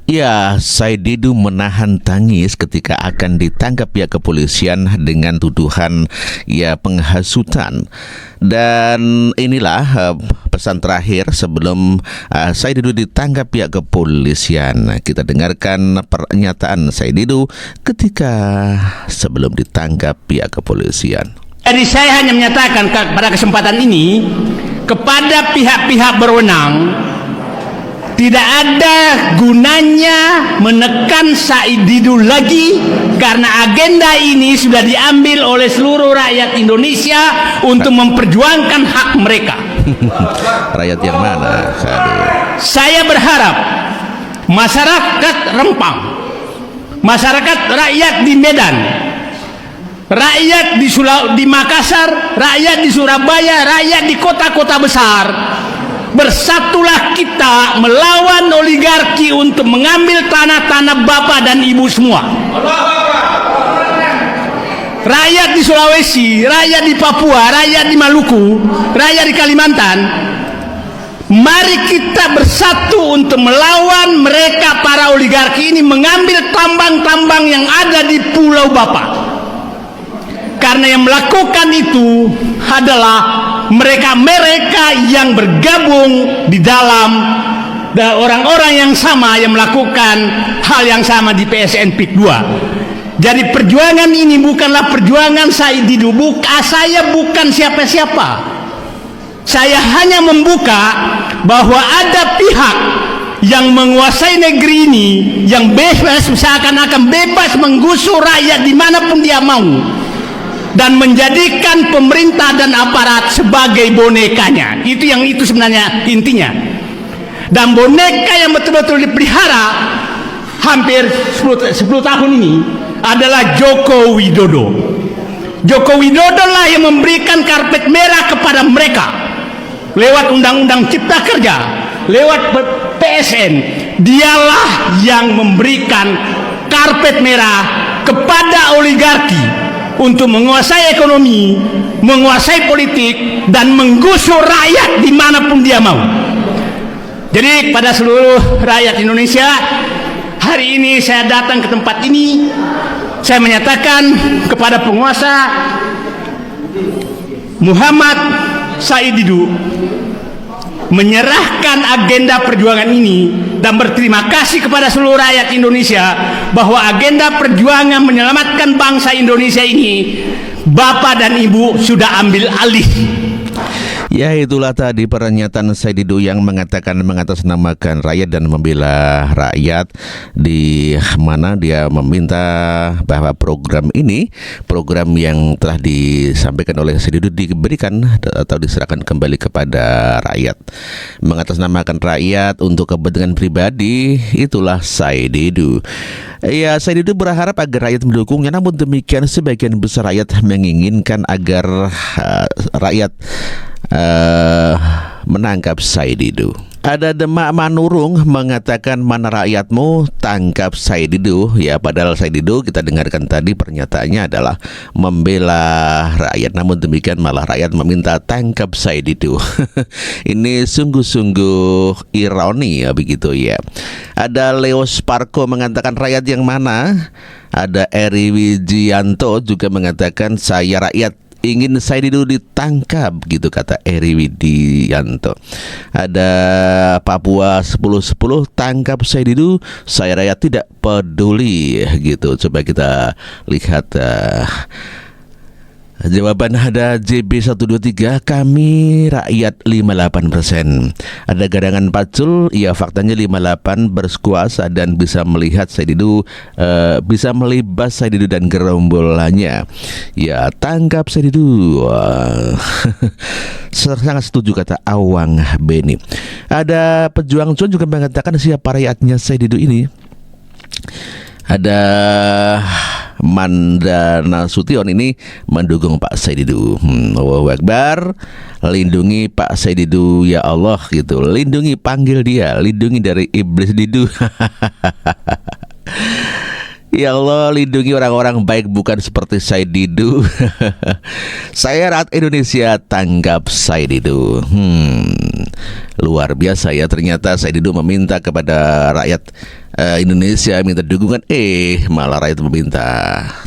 Ya, Said Didu menahan tangis ketika akan ditangkap pihak kepolisian dengan tuduhan penghasutan. Dan inilah pesan terakhir sebelum Said Didu ditangkap pihak kepolisian. Kita dengarkan pernyataan Said Didu ketika sebelum ditangkap pihak kepolisian. Jadi saya hanya menyatakan pada kesempatan ini kepada pihak-pihak berwenang, tidak ada gunanya menekan Said Didu lagi karena agenda ini sudah diambil oleh seluruh rakyat Indonesia untuk memperjuangkan hak mereka. Rakyat yang mana? Saya berharap masyarakat Rempang, masyarakat rakyat di Medan, rakyat di Makassar, rakyat di Surabaya, rakyat di kota-kota besar, bersatulah kita melawan oligarki untuk mengambil tanah-tanah bapak dan ibu semua. Rakyat di Sulawesi, rakyat di Papua, rakyat di Maluku, rakyat di Kalimantan, mari kita bersatu untuk melawan mereka para oligarki ini mengambil tambang-tambang yang ada di Pulau Bapak. Karena yang melakukan itu adalah mereka-mereka yang bergabung di dalam orang-orang yang sama yang melakukan hal yang sama di PSN PIK 2. Jadi perjuangan ini bukanlah perjuangan Said Didu. Saya bukan siapa-siapa. Saya hanya membuka bahwa ada pihak yang menguasai negeri ini, yang bebas, seakan-akan bebas menggusur rakyat dimanapun dia mau, dan menjadikan pemerintah dan aparat sebagai bonekanya. Itu sebenarnya intinya. Dan boneka yang betul-betul dipelihara hampir 10 tahun ini adalah Joko Widodo. Joko Widodo lah yang memberikan karpet merah kepada mereka lewat Undang-Undang Cipta Kerja, lewat PSN. Dialah yang memberikan karpet merah kepada oligarki untuk menguasai ekonomi, menguasai politik, dan menggusur rakyat dimanapun dia mau. Jadi pada seluruh rakyat Indonesia, hari ini saya datang ke tempat ini, saya menyatakan kepada penguasa Muhammad Said Didu menyerahkan agenda perjuangan ini dan berterima kasih kepada seluruh rakyat Indonesia bahwa agenda perjuangan menyelamatkan bangsa Indonesia ini Bapak dan Ibu sudah ambil alih. Ya, itulah tadi pernyataan Said Didu yang mengatakan mengatasnamakan rakyat dan membela rakyat, di mana dia meminta bahwa program ini, program yang telah disampaikan oleh Said Didu diberikan atau diserahkan kembali kepada rakyat. Mengatasnamakan rakyat untuk kepentingan pribadi, itulah Said Didu. Ya, Said Didu berharap agar rakyat mendukungnya, namun demikian sebagian besar rakyat menginginkan agar rakyat menangkap Said Didu. Ada Demak Manurung mengatakan, mana rakyatmu, tangkap Said Didu. Ya, padahal Said Didu kita dengarkan tadi pernyataannya adalah membela rakyat, namun demikian malah rakyat meminta tangkap Said Didu. Ini sungguh-sungguh ironi ya, begitu ya. Ada Leo Sparko mengatakan, rakyat yang mana? Ada Eri Wijianto juga mengatakan, saya rakyat ingin Said Didu ditangkap, gitu kata Eri Widianto. Ada Papua 1010, tangkap Said Didu, saya rakyat tidak peduli, gitu. Coba kita lihat jawaban. Ada JB123, kami rakyat 58%. Ada Garangan Pacul, ya faktanya 58 berkuasa dan bisa melihat Said Didu, bisa melibas Said Didu dan gerombolannya. Ya, tangkap Said Didu. Sangat setuju, kata Awang Beni. Ada Pejuang Cuan juga mengatakan siapa rakyatnya Said Didu ini. Ada Mandana Sution ini mendukung Pak Said Didu. Allahu Akbar. Lindungi Pak Said Didu ya Allah, gitu. Lindungi, panggil dia, lindungi dari iblis Didu. Ya Allah, lindungi orang-orang baik, bukan seperti Said Didu. Saya rakyat Indonesia, tanggap Said Didu. Luar biasa ya, ternyata Said Didu meminta kepada rakyat Indonesia minta dukungan, malah rakyat meminta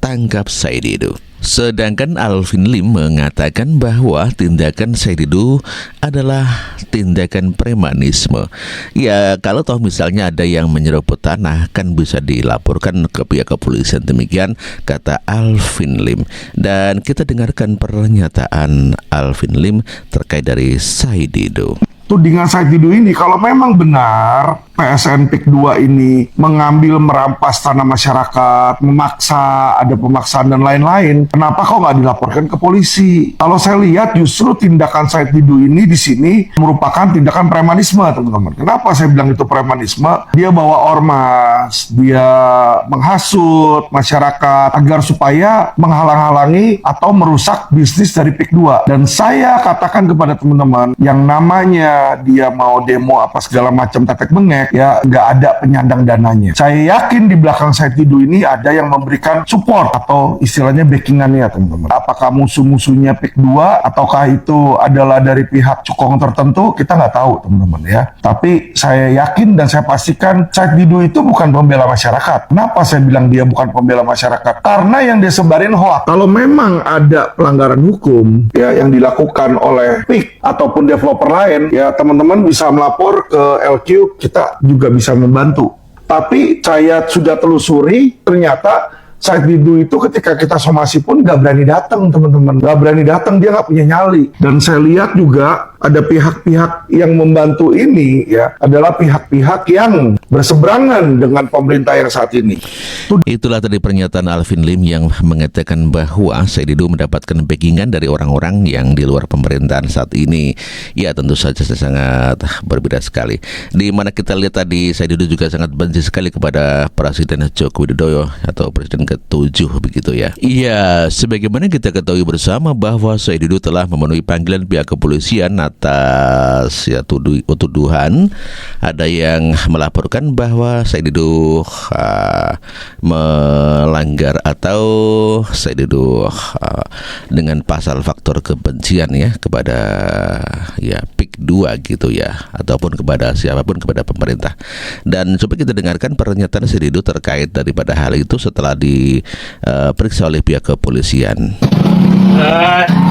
tangkap Said Didu. Sedangkan Alvin Lim mengatakan bahwa tindakan Said Didu adalah tindakan premanisme. Ya, kalau toh misalnya ada yang menyerobot tanah kan bisa dilaporkan ke pihak kepolisian, demikian kata Alvin Lim. Dan kita dengarkan pernyataan Alvin Lim terkait dari Said Didu. Tudingan Said Didu ini kalau memang benar PSN PIK 2 ini mengambil merampas tanah masyarakat, memaksa, ada pemaksaan dan lain-lain, kenapa kok nggak dilaporkan ke polisi? Kalau saya lihat justru tindakan Said Didu ini di sini merupakan tindakan premanisme, teman-teman. Kenapa saya bilang itu premanisme? Dia bawa ormas, dia menghasut masyarakat agar supaya menghalang-halangi atau merusak bisnis dari PIK 2. Dan saya katakan kepada teman-teman yang namanya dia mau demo apa segala macam tetek bengek, ya nggak ada penyandang dananya. Saya yakin di belakang Said Didu ini ada yang memberikan support atau istilahnya backingannya, teman-teman. Apakah musuh-musuhnya PIK 2 ataukah itu adalah dari pihak cukong tertentu, kita nggak tahu, teman-teman ya. Tapi saya yakin dan saya pastikan Said Didu itu bukan pembela masyarakat. Kenapa saya bilang dia bukan pembela masyarakat? Karena yang dia sebarin hoax. Kalau memang ada pelanggaran hukum ya yang dilakukan oleh PIK ataupun developer lain, ya teman-teman bisa melapor ke LQ, kita juga bisa membantu. Tapi saya sudah telusuri, ternyata Said Didu itu ketika kita somasi pun nggak berani datang, teman-teman. Nggak berani datang, dia nggak punya nyali. Dan saya lihat juga ada pihak-pihak yang membantu ini ya adalah pihak-pihak yang berseberangan dengan pemerintah yang saat ini. Itulah tadi pernyataan Alvin Lim yang mengatakan bahwa Said Didu mendapatkan backingan dari orang-orang yang di luar pemerintahan saat ini. Ya tentu saja sangat berbeda sekali. Di mana kita lihat tadi Said Didu juga sangat benci sekali kepada Presiden Joko Widodo atau Presiden ke-7 begitu ya. Iya, sebagaimana kita ketahui bersama bahwa Said Didu telah memenuhi panggilan pihak kepolisian atas ya tuduhan ada yang melaporkan bahwa Said Didu melanggar atau Said Didu dengan pasal faktor kebencian ya kepada ya PIK 2 gitu ya, ataupun kepada siapapun, kepada pemerintah. Dan coba kita dengarkan pernyataan Said Didu terkait daripada hal itu setelah diperiksa oleh pihak kepolisian.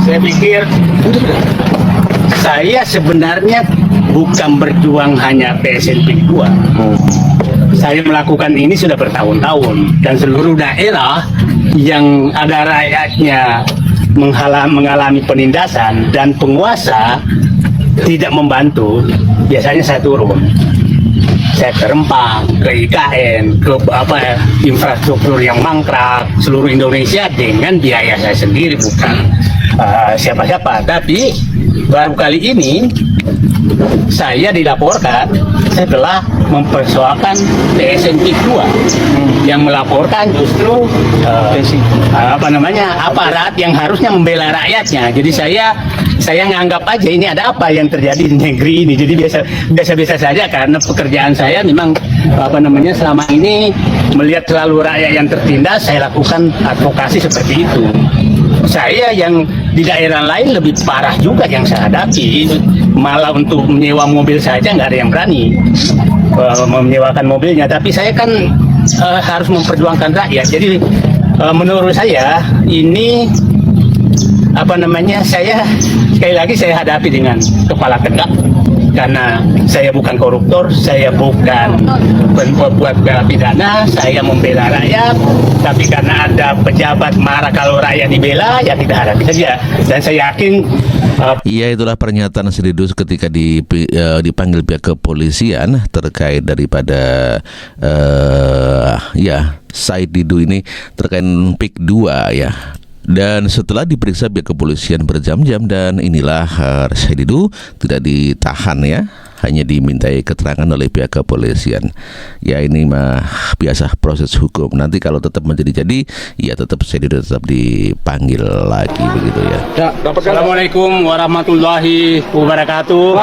Saya pikir saya sebenarnya bukan berjuang hanya PSN PIK 2. Saya melakukan ini sudah bertahun-tahun, dan seluruh daerah yang ada rakyatnya mengalami penindasan dan penguasa tidak membantu, biasanya saya turun. Saya ke Rempang, ke IKN, ke infrastruktur yang mangkrak seluruh Indonesia dengan biaya saya sendiri, bukan siapa-siapa. Tapi baru kali ini saya dilaporkan setelah mempersoalkan PSN PIK 2 yang melaporkan justru aparat yang harusnya membela rakyatnya. Jadi saya nganggap aja ini ada apa yang terjadi di negeri ini. Jadi biasa-biasa saja, karena pekerjaan saya memang selama ini melihat selalu rakyat yang tertindas, saya lakukan advokasi seperti itu. Saya yang di daerah lain lebih parah juga yang saya hadapi, malah untuk menyewa mobil saja nggak ada yang berani menyewakan mobilnya. Tapi saya kan harus memperjuangkan rakyat. Jadi menurut saya ini saya sekali lagi saya hadapi dengan kepala tegak, karena saya bukan koruptor, saya bukan pembuat pidana, saya membela rakyat. Tapi karena ada pejabat marah kalau rakyat dibela, ya kita hadapi saja. Dan saya yakin iya, itulah pernyataan Said Didu ketika dipanggil pihak kepolisian terkait daripada Said Didu ini terkait PIK 2 ya. Dan setelah diperiksa pihak kepolisian berjam-jam, dan inilah Said Didu tidak ditahan ya, hanya dimintai keterangan oleh pihak kepolisian. Ya ini mah biasa proses hukum. Nanti kalau tetap menjadi-jadi, ya tetap Said Didu tetap dipanggil lagi begitu ya. Assalamualaikum warahmatullahi wabarakatuh.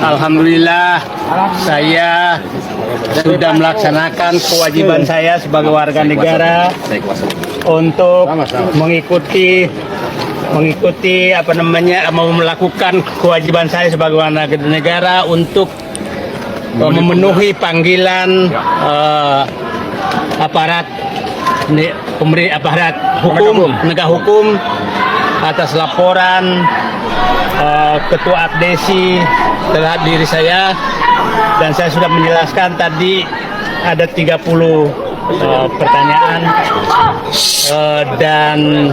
Alhamdulillah, saya sudah melaksanakan kewajiban saya sebagai warga negara untuk mengikuti mengikuti mau melakukan kewajiban saya sebagai warga negara untuk memenuhi panggilan aparat penegak hukum atas laporan Ketua Abdesi terhadap diri saya, dan saya sudah menjelaskan tadi ada 30 pertanyaan dan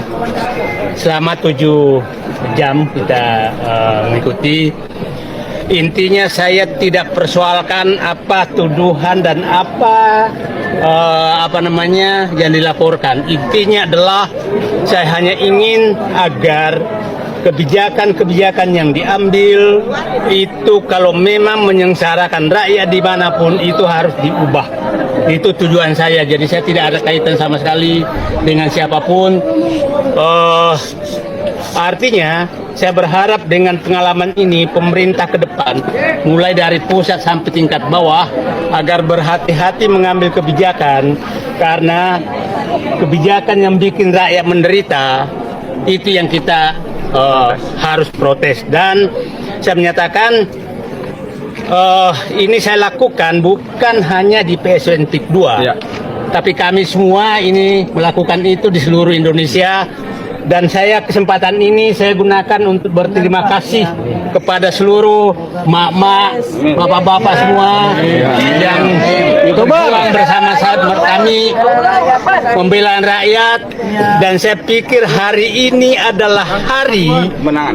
selama 7 jam kita mengikuti. Intinya saya tidak persoalkan apa tuduhan dan apa yang dilaporkan. Intinya adalah saya hanya ingin agar kebijakan-kebijakan yang diambil itu kalau memang menyengsarakan rakyat dimanapun itu harus diubah. Itu tujuan saya. Jadi saya tidak ada kaitan sama sekali dengan siapapun. Artinya saya berharap dengan pengalaman ini pemerintah ke depan mulai dari pusat sampai tingkat bawah agar berhati-hati mengambil kebijakan, karena kebijakan yang bikin rakyat menderita itu yang kita harus protes. Dan saya menyatakan ini saya lakukan bukan hanya di PSN PIK 2 tapi kami semua ini melakukan itu di seluruh Indonesia. Dan saya kesempatan ini saya gunakan untuk berterima kasih kepada seluruh mak-mak, bapak-bapak semua yang berjuang bersama kami membela rakyat. Dan saya pikir hari ini adalah hari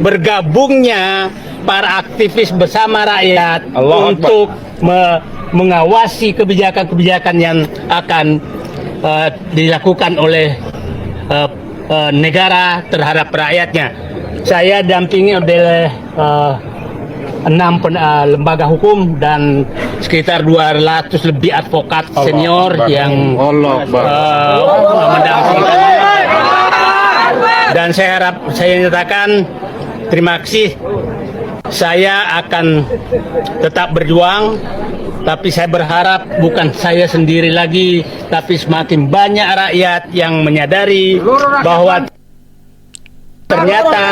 bergabungnya para aktivis bersama rakyat untuk mengawasi kebijakan-kebijakan yang akan dilakukan oleh negara terhadap rakyatnya. Saya dampingi oleh 6 lembaga hukum dan sekitar 200 lebih advokat senior yang mendampingi. Dan saya nyatakan terima kasih. Saya akan tetap berjuang, tapi saya berharap bukan saya sendiri lagi, tapi semakin banyak rakyat yang menyadari bahwa ternyata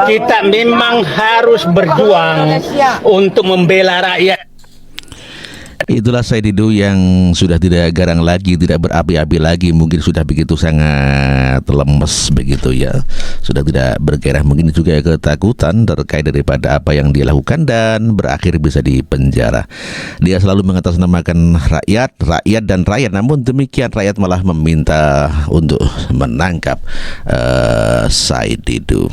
kita memang harus berjuang untuk membela rakyat. Itulah Said Didu yang sudah tidak garang lagi, tidak berapi-api lagi, mungkin sudah begitu sangat lemes begitu ya, sudah tidak bergairah, mungkin juga ketakutan terkait daripada apa yang dia lakukan dan berakhir bisa di penjara. Dia selalu mengatasnamakan rakyat dan rakyat, namun demikian rakyat malah meminta untuk menangkap Said Didu.